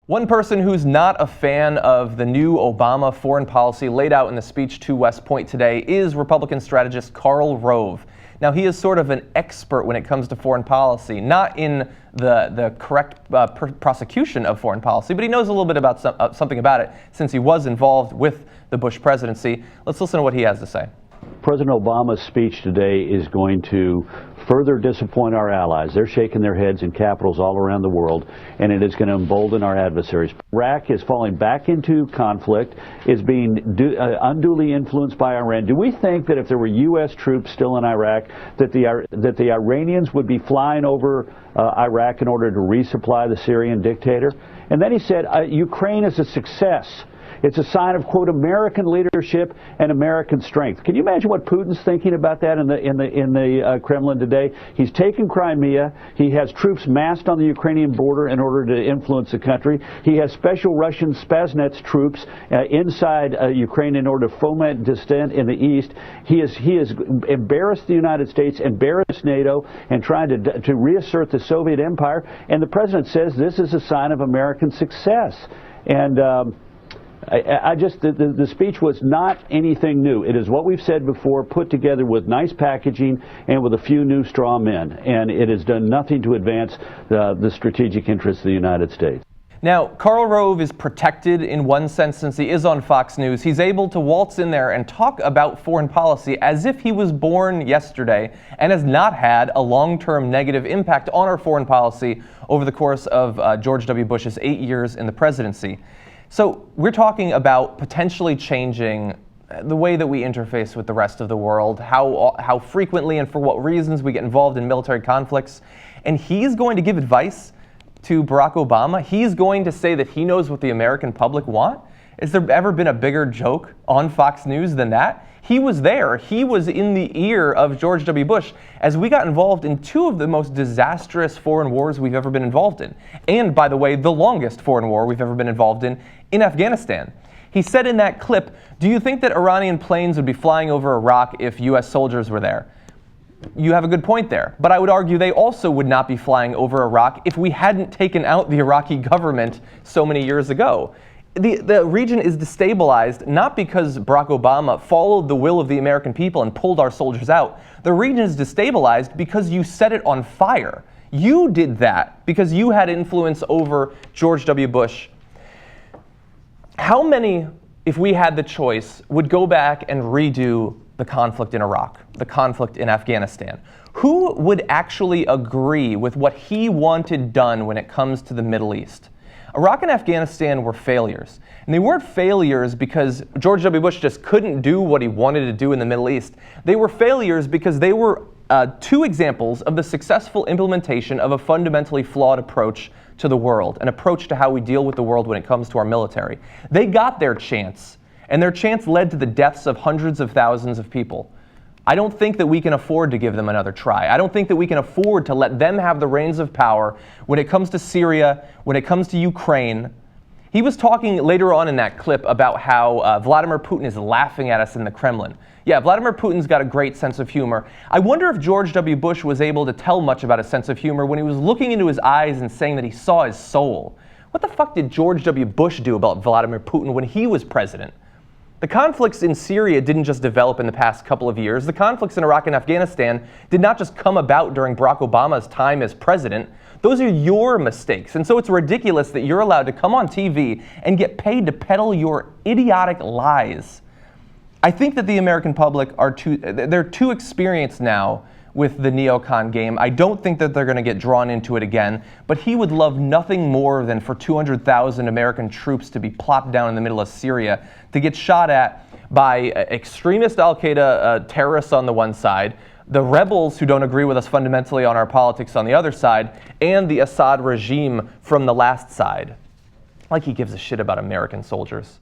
One person who's not a fan of the new Obama foreign policy laid out in the speech to West Point today is Republican strategist Karl Rove. Now, he is sort of an expert when it comes to foreign policy, not in the correct prosecution of foreign policy, but he knows a little bit about something about it since he was involved with the Bush presidency. Let's listen to what he has to say. President Obama's speech today is going to further disappoint our allies. They're shaking their heads in capitals all around the world, and it is going to embolden our adversaries. Iraq is falling back into conflict, is being unduly influenced by Iran. Do we think that if there were U.S. troops still in Iraq, that the Iranians would be flying over Iraq in order to resupply the Syrian dictator? And then he said, Ukraine is a success. It's a sign of, quote, American leadership and American strength. Can you imagine what Putin's thinking about that in the Kremlin today? He's taken Crimea. He has troops massed on the Ukrainian border in order to influence the country. He has special Russian Spetsnaz troops inside Ukraine in order to foment dissent in the east. He has embarrassed the United States, embarrassed NATO, and tried to reassert the Soviet empire. And the president says this is a sign of American success. And the speech was not anything new. It is what we've said before, put together with nice packaging and with a few new straw men. And it has done nothing to advance the strategic interests of the United States. Now, Karl Rove is protected in one sense since he is on Fox News. He's able to waltz in there and talk about foreign policy as if he was born yesterday and has not had a long-term negative impact on our foreign policy over the course of George W. Bush's 8 years in the presidency. So we're talking about potentially changing the way that we interface with the rest of the world, how frequently and for what reasons we get involved in military conflicts. And he's going to give advice to Barack Obama. He's going to say that he knows what the American public want. Has there ever been a bigger joke on Fox News than that? He was there. He was in the ear of George W. Bush as we got involved in two of the most disastrous foreign wars we've ever been involved in. And, by the way, the longest foreign war we've ever been involved in Afghanistan. He said in that clip, "Do you think that Iranian planes would be flying over Iraq if U.S. soldiers were there?" You have a good point there. But I would argue they also would not be flying over Iraq if we hadn't taken out the Iraqi government so many years ago. The region is destabilized not because Barack Obama followed the will of the American people and pulled our soldiers out. The region is destabilized because you set it on fire. You did that because you had influence over George W. Bush. How many, if we had the choice, would go back and redo the conflict in Iraq, the conflict in Afghanistan? Who would actually agree with what he wanted done when it comes to the Middle East? Iraq and Afghanistan were failures. And they weren't failures because George W. Bush just couldn't do what he wanted to do in the Middle East. They were failures because they were two examples of the successful implementation of a fundamentally flawed approach to the world, an approach to how we deal with the world when it comes to our military. They got their chance, and their chance led to the deaths of hundreds of thousands of people. I don't think that we can afford to give them another try. I don't think that we can afford to let them have the reins of power when it comes to Syria, when it comes to Ukraine. He was talking later on in that clip about how Vladimir Putin is laughing at us in the Kremlin. Yeah, Vladimir Putin's got a great sense of humor. I wonder if George W. Bush was able to tell much about his sense of humor when he was looking into his eyes and saying that he saw his soul. What the fuck did George W. Bush do about Vladimir Putin when he was president? The conflicts in Syria didn't just develop in the past couple of years. The conflicts in Iraq and Afghanistan did not just come about during Barack Obama's time as president. Those are your mistakes. And so it's ridiculous that you're allowed to come on TV and get paid to peddle your idiotic lies. I think that the American public they're too experienced now with the neocon game. I don't think that they're going to get drawn into it again, but he would love nothing more than for 200,000 American troops to be plopped down in the middle of Syria to get shot at by extremist al-Qaeda terrorists on the one side, the rebels who don't agree with us fundamentally on our politics on the other side, and the Assad regime from the last side. Like he gives a shit about American soldiers.